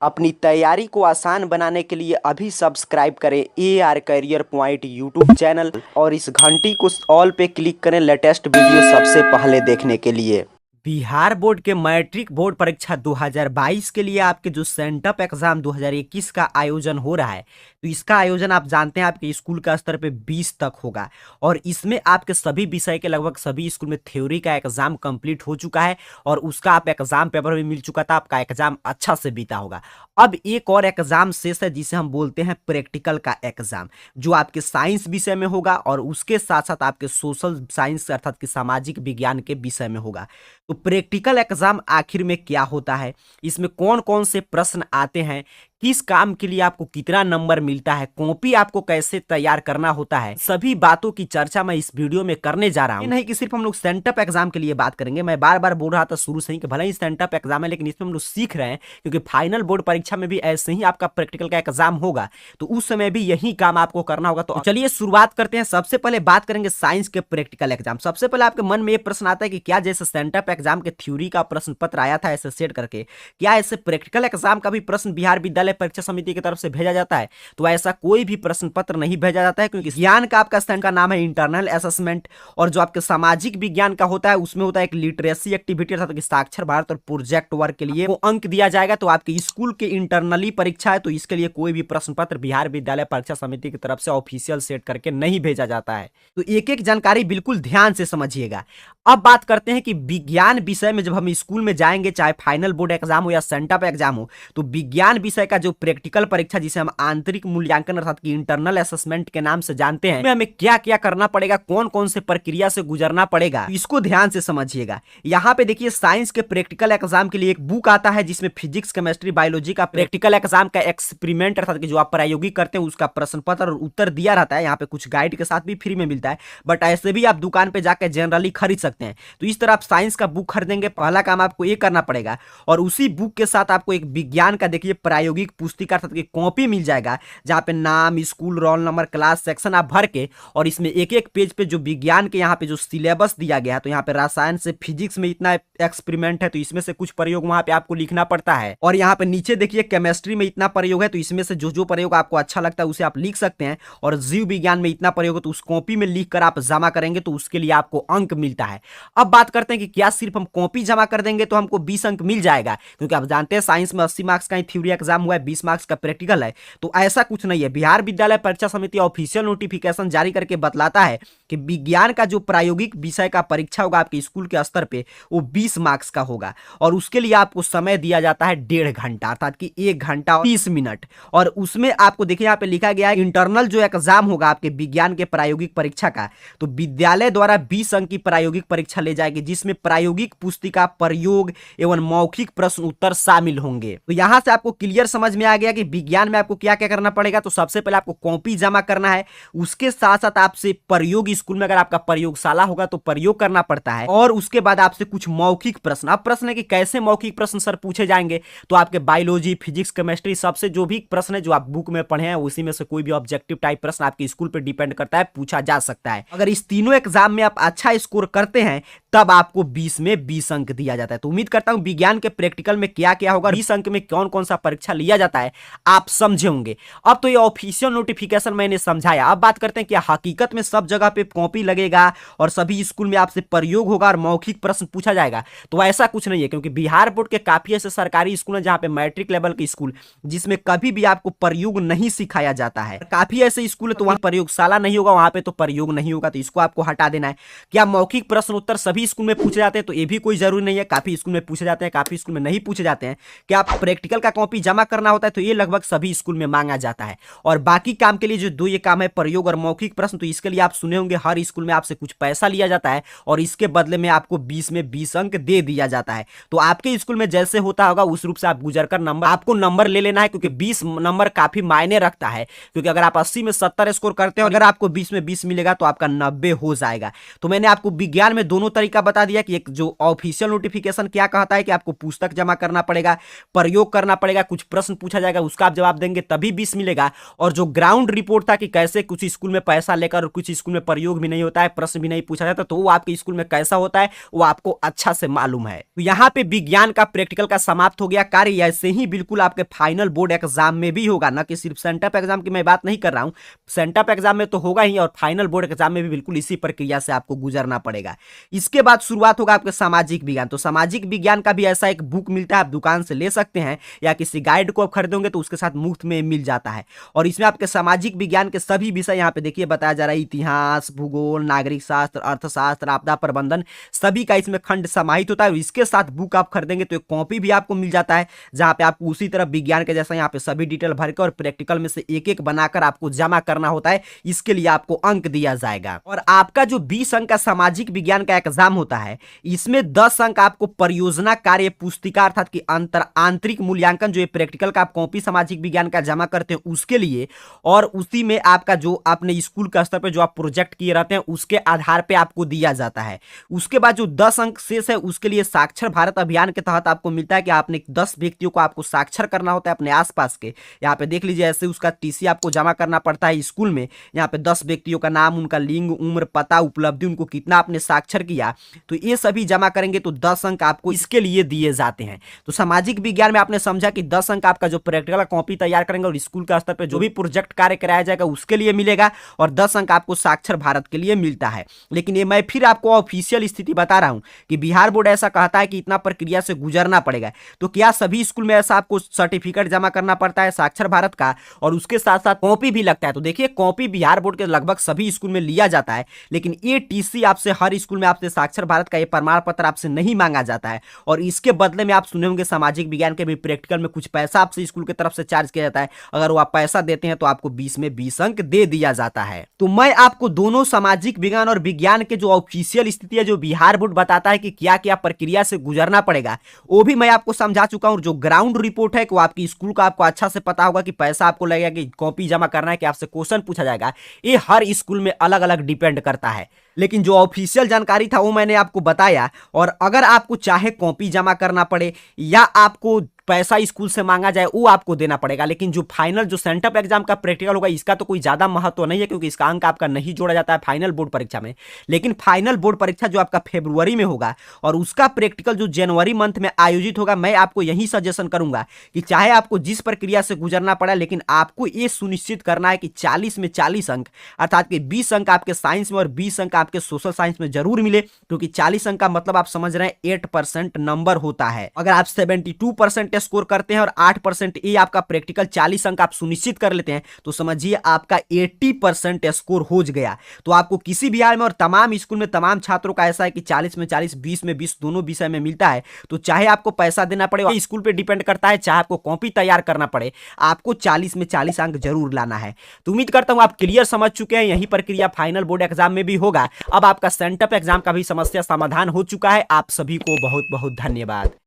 अपनी तैयारी को आसान बनाने के लिए अभी सब्सक्राइब करें AR career point YouTube channel और इस घंटी को ऑल पे क्लिक करें लेटेस्ट वीडियो सबसे पहले देखने के लिए। बिहार बोर्ड के मैट्रिक बोर्ड परीक्षा 2022 के लिए आपके जो सेंटअप एग्जाम 2021 का आयोजन हो रहा है, तो इसका आयोजन आप जानते हैं आपके स्कूल का स्तर पे 20 तक होगा और इसमें आपके सभी विषय के लगभग सभी स्कूल में थ्योरी का एग्जाम कंप्लीट हो चुका है और उसका आप एग्जाम पेपर भी मिल चुका था। आपका एग्जाम अच्छा से बीता होगा। अब एक और एग्जाम शेष है जिसे हम बोलते हैं प्रैक्टिकल का एग्जाम, जो आपके साइंस विषय में होगा और उसके साथ साथ आपके सोशल साइंस अर्थात कि सामाजिक विज्ञान के विषय में होगा। तो प्रैक्टिकल एग्जाम आखिर में क्या होता है, इसमें कौन कौन से प्रश्न आते हैं, किस काम के लिए आपको कितना नंबर मिलता है, कॉपी आपको कैसे तैयार करना होता है, सभी बातों की चर्चा मैं इस वीडियो में करने जा रहा हूं। नहीं कि सिर्फ हम लोग सेंटअप एग्जाम के लिए बात करेंगे। मैं बार बार बोल रहा था शुरू से ही कि भले ही सेंटअप एग्जाम है लेकिन इसमें हम लोग सीख रहे हैं, क्योंकि फाइनल बोर्ड परीक्षा में भी ऐसे ही आपका प्रैक्टिकल का एग्जाम होगा, तो उस समय भी यही काम आपको करना होगा। तो चलिए शुरुआत करते हैं। सबसे पहले बात करेंगे साइंस के प्रैक्टिकल एग्जाम। सबसे पहले आपके मन में ये प्रश्न आता है कि क्या जैसे सेंटअप एग्जाम के थ्योरी का प्रश्न पत्र आया था ऐसे सेट करके, क्या ऐसे प्रैक्टिकल एग्जाम का भी प्रश्न बिहार विद्यालय परीक्षा समिति की तरफ से भेजा जाता है? तो ऐसा कोई भी प्रश्न पत्र नहीं भेजा जाता है, क्योंकि ज्ञान का आपका स्टैंड का नाम है इंटरनल असेसमेंट और जो आपके सामाजिक विज्ञान का होता है उसमें होता है एक लिटरेसी एक्टिविटी अर्थात साक्षर भारत और प्रोजेक्ट वर्क के लिए वो अंक दिया जाएगा। तो आपके स्कूल के इंटरनली परीक्षा है, तो इसके लिए कोई भी प्रश्न पत्र बिहार विद्यालय परीक्षा समिति की तरफ से ऑफिशियल सेट करके नहीं भेजा जाता है। तो एक एक जानकारी बिल्कुल ध्यान से समझिएगा। अब बात करते हैं कि विज्ञान विषय में जब हम स्कूल में जाएंगे, चाहे फाइनल बोर्ड एग्जाम हो या सेंटअप एग्जाम हो, तो विज्ञान विषय का जो प्रैक्टिकल परीक्षा जिसे हम आंतरिक मूल्यांकन अर्थात कि इंटरनल असेसमेंट के नाम से जानते हैं, हमें क्या क्या करना पड़ेगा, कौन कौन से प्रक्रिया से गुजरना पड़ेगा, इसको ध्यान से समझिएगा। यहाँ पे देखिए साइंस के प्रैक्टिकल एग्जाम के लिए एक बुक आता है जिसमें फिजिक्स केमिस्ट्री बायोलॉजी का प्रैक्टिकल एग्जाम का एक्सपेरिमेंट अर्थात कि जो आप प्रायोगिक करते हैं उसका प्रश्न पत्र और उत्तर दिया रहता है। यहाँ पे कुछ गाइड के साथ भी फ्री में मिलता है, बट ऐसे भी आप दुकान पे जाकर जनरली खरीद सकते हैं। तो इस तरह आप साइंस का बुक खरीदेंगे, पहला काम आपको ये करना पड़ेगा और उसी बुक के साथ आपको एक विज्ञान का देखिए प्रायोगिक पुस्तिका अर्थात कि कॉपी मिल जाएगा, जहाँ पे नाम, school, roll number, class, section आप भर के और इसमें एक एक पेज पे जो विज्ञान के यहाँ पे जो सिलेबस दिया गया है, तो यहाँ पे रसायन से फिजिक्स में इतना एक्सपेरिमेंट है तो इसमें से कुछ प्रयोग वहां पे आपको लिखना पड़ता है और यहाँ पे नीचे देखिए केमिस्ट्री में इतना प्रयोग है तो इसमें से जो जो प्रयोग आपको अच्छा लगता है उसे आप लिख सकते हैं और जीव विज्ञान में इतना प्रयोग है तो उस कॉपी में लिख कर आप जमा करेंगे तो उसके लिए आपको अंक मिलता है। अब बात करते हैं कि क्या सिर्फ हम कॉपी जमा कर देंगे तो हमको 20 अंक मिल जाएगा, क्योंकि आप जानते हैं साइंस में 80 मार्क्स का ही थ्योरी एग्जाम हुआ है, 20 मार्क्स का प्रैक्टिकल है। तो ऐसा कुछ नहीं है। बिहार विद्यालय परीक्षा समिति ऑफिशियल नोटिफिकेशन जारी करके बतलाता है कि विज्ञान का जो प्रायोगिक विषय का परीक्षा होगा आपके स्कूल के स्तर पे वो 20 मार्क्स का होगा और उसके लिए आपको समय दिया जाता है 1.5 घंटा अर्थात कि 1 घंटा और 30 मिनट। और उसमें आपको देखिए यहाँ पे लिखा गया है इंटरनल जो एग्जाम होगा आपके विज्ञान के प्रायोगिक परीक्षा का, तो विद्यालय द्वारा 20 अंक की प्रायोगिक परीक्षा ले जाएगी जिसमें प्रायोगिक पुस्तिका, प्रयोग एवं मौखिक प्रश्न उत्तर शामिल होंगे। तो यहां से आपको क्लियर समझ में आ गया कि विज्ञान में आपको क्या क्या करना पड़ेगा। तो सबसे पहले आपको कॉपी जमा करना है, उसके साथ साथ आपसे प्रयोग, स्कूल में अगर आपका प्रयोगशाला होगा तो प्रयोग करना पड़ता है और उसके बाद आपसे कुछ मौखिक प्रश्न। अब प्रश्न है कि कैसे मौखिक प्रश्न सर पूछे जाएंगे, तो आपके बायोलॉजी, फिजिक्स, केमिस्ट्री सबसे जो भी प्रश्न है जो आप बुक में पढ़े हैं उसी में से कोई भी ऑब्जेक्टिव टाइप प्रश्न आपके स्कूल पर डिपेंड करता है, पूछा जा सकता है। अगर इस तीनों एग्जाम में आप अच्छा स्कोर करते हैं तब आपको 20 में 20 अंक दिया जाता है। तो उम्मीद करता हूं विज्ञान के प्रैक्टिकल में क्या क्या होगा, 20 अंक में कौन कौन सा परीक्षा लिया जाता है आप समझे होंगे। अब तो ये ऑफिशियल नोटिफिकेशन मैंने समझाया। अब बात करते हैं कि हकीकत में सब जगह पे कॉपी लगेगा और सभी स्कूल में आपसे प्रयोग होगा और मौखिक प्रश्न पूछा जाएगा। तो ऐसा कुछ नहीं है, क्योंकि बिहार बोर्ड के काफी ऐसे सरकारी स्कूल हैं जहां पे मैट्रिक लेवल के स्कूल जिसमें कभी भी आपको प्रयोग नहीं सिखाया जाता है। काफी ऐसे स्कूल है तो वहां प्रयोगशाला नहीं होगा, वहां पे तो प्रयोग नहीं होगा, तो इसको आपको हटा देना है। क्या मौखिक प्रश्न उत्तर सभी स्कूल में पूछे जाते हैं? तो ये भी कोई जरूरी नहीं है। काफी स्कूल में पूछे जाते हैं, काफी स्कूल में नहीं पूछे जाते हैं। क्या आप प्रैक्टिकल का कॉपी जमा करना होता है? तो ये लगभग सभी स्कूल में मांगा जाता है। और बाकी काम के लिए जो दो ये काम है प्रयोग और मौखिक प्रश्न, तो इसके लिए आप सुने होंगे हर स्कूल में आपसे कुछ पैसा लिया जाता है और इसके बदले में आपको 20 में 20 अंक दे दिया जाता है। तो आपके स्कूल में जैसे होता होगा उस रूप से आप गुजर कर आपको नंबर ले लेना है, क्योंकि 20 नंबर काफी मायने रखता है। क्योंकि अगर आप 80 में 70 स्कोर करते हैं और अगर आपको 20 में 20 मिलेगा तो आपका 90 हो जाएगा। तो मैंने आपको विज्ञान में दोनों तरीके तरीका बता दिया कि एक जो ऑफिशियल नोटिफिकेशन क्या कहता है कि आपको पुस्तक जमा करना पड़ेगा, प्रयोग करना पड़ेगा, कुछ प्रश्न पूछा जाएगा उसका आप जवाब देंगे तभी 20 मिलेगा। और जो ग्राउंड रिपोर्ट था कि कैसे कुछ स्कूल में पैसा लेकर और कुछ स्कूल में प्रयोग भी नहीं होता है, प्रश्न भी नहीं पूछा जाता, तो वो आपके स्कूल में कैसा होता है वो आपको अच्छा से मालूम है। तो यहाँ पे विज्ञान का प्रैक्टिकल का समाप्त हो गया कार्य। ऐसे ही बिल्कुल आपके फाइनल बोर्ड एग्जाम में भी होगा, ना कि सिर्फ सेंटअप एग्जाम की मैं बात नहीं कर रहा हूं, सेंटअप एग्जाम में तो होगा ही और फाइनल बोर्ड एग्जाम में भी बिल्कुल इसी प्रक्रिया से आपको गुजरना पड़ेगा। इसके बाद शुरुआत होगा आपके सामाजिक विज्ञान। तो सामाजिक विज्ञान का भी ऐसा एक बुक मिलता है, आप दुकान से ले सकते हैं या किसी गाइड को आप खरीदोगे तो उसके साथ मुफ्त में मिल जाता है। और इसमें आपके सामाजिक विज्ञान के सभी विषय यहाँ पे देखिए बताया जा रहा है, इतिहास, भूगोल, नागरिक शास्त्र, अर्थशास्त्र, आपदा प्रबंधन, सभी का इसमें खंड समाहित होता है। और इसके साथ बुक आप खरीदेंगे तो एक कॉपी भी आपको मिल जाता है, जहां पे आपको उसी तरह विज्ञान के जैसा यहाँ पे सभी डिटेल भर के और प्रैक्टिकल में से एक एक बनाकर आपको जमा करना होता है। इसके लिए आपको अंक दिया जाएगा। और आपका जो 20 अंक का सामाजिक विज्ञान का एग्जाम होता है, इसमें 10 अंक आपको परियोजना कार्य पुस्तिका अर्थात कि आंतरिक मूल्यांकन, जो ये प्रैक्टिकल का आप कॉपी सामाजिक विज्ञान का जमा करते हैं उसके लिए, और उसी में आपका जो आपने स्कूल का स्तर पर जो आप प्रोजेक्ट किए रहते हैं उसके आधार पर आपको दिया जाता है। उसके बाद जो 10 अंक शेष है उसके लिए साक्षर भारत अभियान के तहत आपको मिलता है कि आपने 10 व्यक्तियों को आपको साक्षर करना होता है अपने आसपास के। यहाँ पे देख लीजिए, ऐसे उसका टीसी आपको जमा करना पड़ता है स्कूल में। यहाँ पे 10 व्यक्तियों का नाम, उनका लिंग, उम्र, पता, उपलब्धि, उनको कितना आपने साक्षर किया, तो ये सभी जमा करेंगे तो 10 अंक आपको इसके लिए दिए जाते हैं। तो सामाजिक विज्ञान में आपने समझा कि 10 अंक आपका जो प्रैक्टिकल कॉपी तैयार करेंगे और स्कूल का स्तर पर जो भी प्रोजेक्ट कार्य कराया जाएगा उसके लिए मिलेगा, और 10 अंक आपको साक्षर भारत के लिए मिलता है। लेकिन ये मैं फिर आपको ऑफिशियल स्थिति बता रहा हूं कि बिहार बोर्ड ऐसा कहता है कि इतना प्रक्रिया से गुजरना पड़ेगा। तो क्या सभी स्कूल में ऐसा आपको सर्टिफिकेट जमा करना पड़ता है साक्षर भारत का, और उसके साथ साथ कॉपी भी लगता है? तो देखिए, कॉपी बिहार बोर्ड के लगभग सभी स्कूल में लिया जाता है, लेकिन ये टीसी आपसे हर स्कूल में आपसे साक्षर भारत का ये प्रमाण पत्र आपसे नहीं मांगा जाता है। और इसके बदले में आप सुने होंगे सामाजिक विज्ञान के भी प्रैक्टिकल में कुछ पैसा आपसे स्कूल की तरफ से चार्ज किया जाता है। अगर वो आप पैसा देते हैं तो आपको 20 में 20 अंक दे दिया जाता है। तो मैं आपको दोनों सामाजिक विज्ञान और विज्ञान के जो ऑफिशियल स्थिति है, जो बिहार बोर्ड बताता है कि क्या क्या प्रक्रिया से गुजरना पड़ेगा, वो भी मैं आपको समझा चुका हूं। जो ग्राउंड रिपोर्ट है कि वो आपकी स्कूल का आपको अच्छा से पता होगा कि पैसा आपको लगेगा, कि कॉपी जमा करना है, कि आपसे क्वेश्चन पूछा जाएगा, ये हर स्कूल में अलग अलग डिपेंड करता है। लेकिन जो ऑफिशियल जानकारी था वो मैंने आपको बताया। और अगर आपको चाहे कॉपी जमा करना पड़े या आपको पैसा स्कूल से मांगा जाए, वो आपको देना पड़ेगा। लेकिन जो फाइनल जो सेंटअप एग्जाम का प्रैक्टिकल होगा, इसका तो कोई ज्यादा महत्व नहीं है, क्योंकि इसका अंक आपका नहीं जोड़ा जाता है फाइनल बोर्ड परीक्षा में। लेकिन फाइनल बोर्ड परीक्षा जो आपका फरवरी में होगा और उसका प्रैक्टिकल जो जनवरी मंथ में आयोजित होगा, मैं आपको यही सजेशन करूंगा कि चाहे आपको जिस प्रक्रिया से गुजरना पड़ा, लेकिन आपको ये सुनिश्चित करना है कि 40 में 40 अंक अर्थात कि 20 अंक आपके साइंस में और 20 अंक आपके सोशल साइंस में जरूर मिले। क्योंकि 40 अंक का मतलब आप समझ रहे हैं 8% नंबर होता है। अगर आप 72% स्कोर करते हैं और 8% ये आपका प्रैक्टिकल 40 अंक आप सुनिश्चित कर लेते हैं, तो समझिए आपका 80% स्कोर हो गया। तो आपको किसी भी हाल में और तमाम स्कूल में तमाम छात्रों का ऐसा है कि 40 में 40, 20 में 20 दोनों विषय में मिलता है। तो चाहे आपको पैसा देना पड़े, स्कूल पे डिपेंड करता है, चाहे आपको कॉपी तैयार करना पड़े, आपको 40 में 40 अंक जरूर लाना है। तो उम्मीद करता हूं आप क्लियर समझ चुके हैं। यही प्रक्रिया फाइनल बोर्ड एग्जाम में भी होगा। अब आपका सेंटअप एग्जाम का भी समस्या समाधान हो चुका है। आप सभी को बहुत बहुत धन्यवाद।